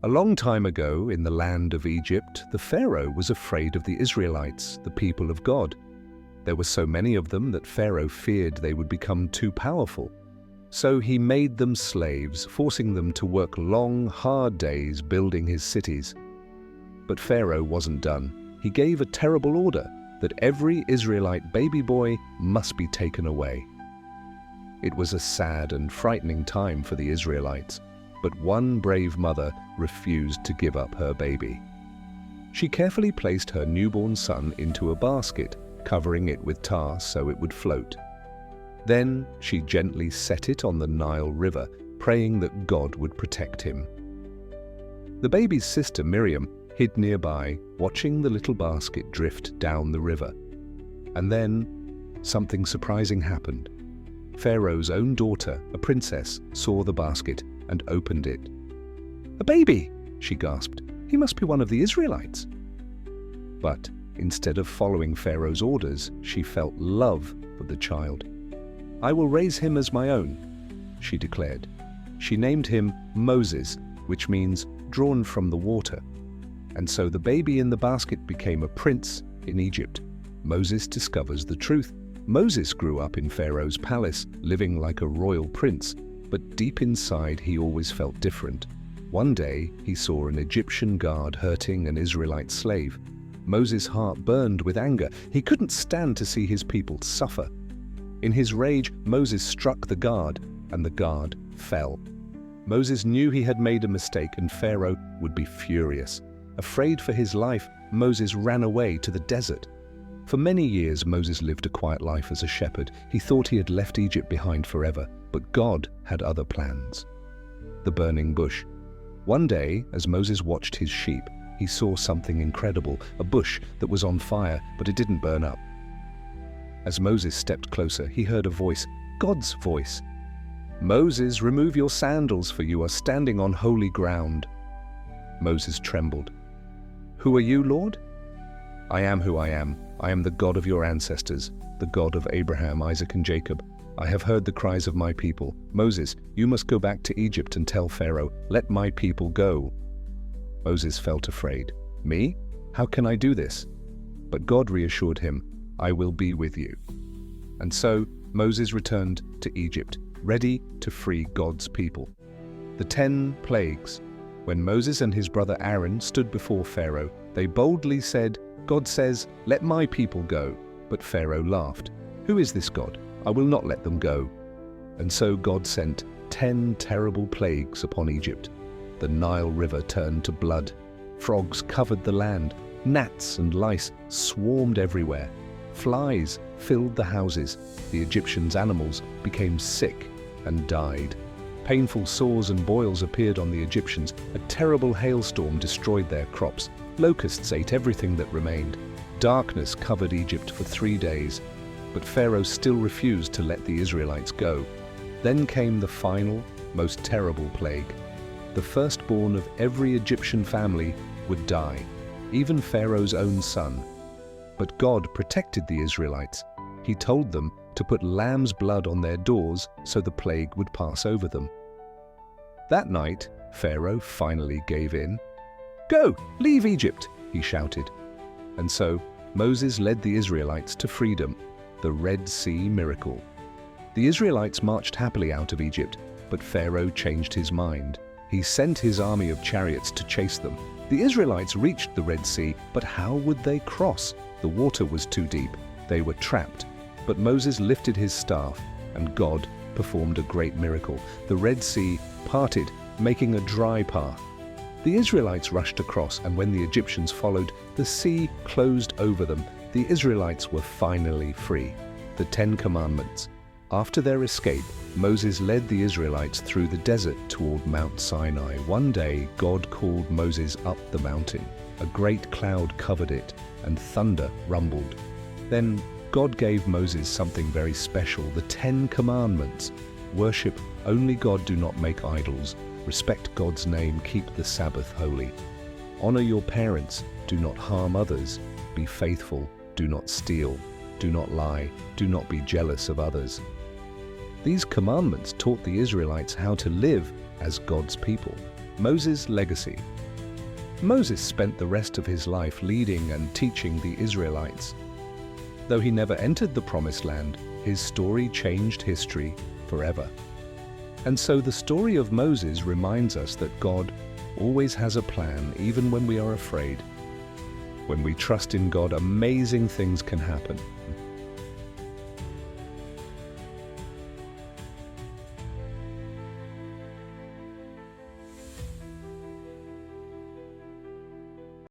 A long time ago, in the land of Egypt, the Pharaoh was afraid of the Israelites, the people of God. There were so many of them that Pharaoh feared they would become too powerful. So he made them slaves, forcing them to work long, hard days building his cities. But Pharaoh wasn't done. He gave a terrible order that every Israelite baby boy must be taken away. It was a sad and frightening time for the Israelites, but one brave mother refused to give up her baby. She carefully placed her newborn son into a basket, covering it with tar so it would float. Then she gently set it on the Nile River, praying that God would protect him. The baby's sister Miriam hid nearby, watching the little basket drift down the river. And then something surprising happened. Pharaoh's own daughter, a princess, saw the basket and opened it. "A baby!" she gasped. "He must be one of the Israelites." But instead of following Pharaoh's orders, she felt love for the child. "I will raise him as my own," she declared. She named him Moses, which means drawn from the water. And so the baby in the basket became a prince in Egypt. Moses discovers the truth. Moses grew up in Pharaoh's palace, living like a royal prince, but deep inside he always felt different. One day he saw an Egyptian guard hurting an Israelite slave. Moses' heart burned with anger. He couldn't stand to see his people suffer. In his rage, Moses struck the guard, and the guard fell. Moses knew he had made a mistake, and Pharaoh would be furious. Afraid for his life, Moses ran away to the desert. For many years, Moses lived a quiet life as a shepherd. He thought he had left Egypt behind forever, but God had other plans. The burning bush. One day, as Moses watched his sheep, he saw something incredible, a bush that was on fire, but it didn't burn up. As Moses stepped closer, he heard a voice, God's voice. "Moses, remove your sandals, for you are standing on holy ground." Moses trembled. "Who are you, Lord?" "I am who I am. I am the God of your ancestors, the God of Abraham, Isaac, and Jacob. I have heard the cries of my people. Moses, you must go back to Egypt and tell Pharaoh, 'Let my people go.'" Moses felt afraid. "Me? How can I do this?" But God reassured him, "I will be with you." And so Moses returned to Egypt, ready to free God's people. The 10 plagues. When Moses and his brother Aaron stood before Pharaoh, they boldly said, "God says, 'Let my people go.'" But Pharaoh laughed. "Who is this God? I will not let them go." And so God sent 10 terrible plagues upon Egypt. The Nile River turned to blood. Frogs covered the land. Gnats and lice swarmed everywhere. Flies filled the houses. The Egyptians' animals became sick and died. Painful sores and boils appeared on the Egyptians. A terrible hailstorm destroyed their crops. Locusts ate everything that remained. Darkness covered Egypt for 3 days. But Pharaoh still refused to let the Israelites go. Then came the final, most terrible plague. The firstborn of every Egyptian family would die, even Pharaoh's own son. But God protected the Israelites. He told them to put lamb's blood on their doors so the plague would pass over them. That night, Pharaoh finally gave in. "Go, leave Egypt," he shouted. And so Moses led the Israelites to freedom, the Red Sea miracle. The Israelites marched happily out of Egypt, but Pharaoh changed his mind. He sent his army of chariots to chase them. The Israelites reached the Red Sea, but how would they cross? The water was too deep. They were trapped. But Moses lifted his staff, and God performed a great miracle. The Red Sea parted, making a dry path. The Israelites rushed across, and when the Egyptians followed, the sea closed over them. The Israelites were finally free. The 10 Commandments. After their escape, Moses led the Israelites through the desert toward Mount Sinai. One day, God called Moses up the mountain. A great cloud covered it, and thunder rumbled. Then God gave Moses something very special, the 10 Commandments. Worship only God, do not make idols. Respect God's name, keep the Sabbath holy. Honor your parents, do not harm others. Be faithful, do not steal. Do not lie, do not be jealous of others. These commandments taught the Israelites how to live as God's people. Moses' legacy. Moses spent the rest of his life leading and teaching the Israelites. Though he never entered the Promised Land, his story changed history forever. And so the story of Moses reminds us that God always has a plan, even when we are afraid. When we trust in God, amazing things can happen.